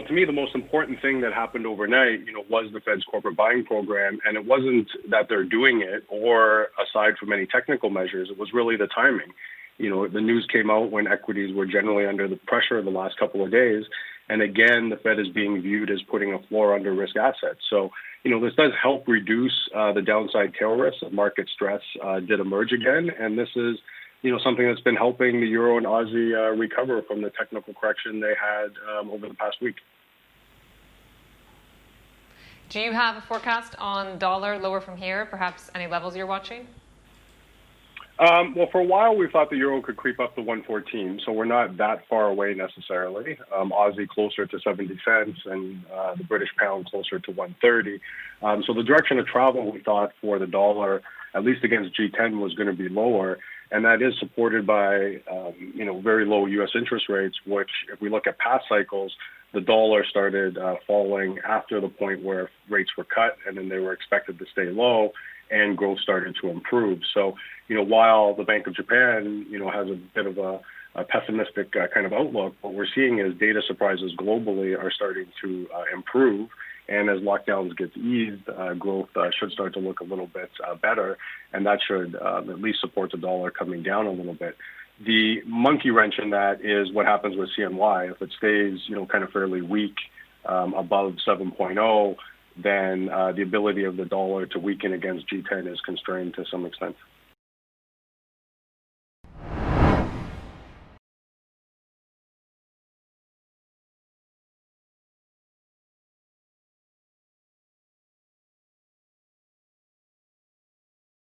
to me, the most important thing that happened overnight, was the Fed's corporate buying program. And it wasn't that they're doing it or aside from any technical measures, it was really the timing. The news came out when equities were generally under the pressure the last couple of days. And again, the Fed is being viewed as putting a floor under risk assets. So, this does help reduce the downside tail risk that market stress did emerge again. And this is, something that's been helping the euro and Aussie recover from the technical correction they had over the past week. Do you have a forecast on dollar lower from here? Perhaps any levels you're watching? Well, for a while, we thought the euro could creep up to 114, so we're not that far away necessarily. Aussie closer to 70 cents and the British pound closer to 130. So the direction of travel we thought for the dollar, at least against G10, was going to be lower, and that is supported by, very low U.S. interest rates, which, if we look at past cycles, the dollar started falling after the point where rates were cut, and then they were expected to stay low, and growth started to improve. So, while the Bank of Japan, has a bit of a pessimistic kind of outlook, what we're seeing is data surprises globally are starting to improve. And as lockdowns get eased, growth should start to look a little bit better. And that should at least support the dollar coming down a little bit. The monkey wrench in that is what happens with CNY. If it stays, kind of fairly weak above 7.0, then the ability of the dollar to weaken against G10 is constrained to some extent.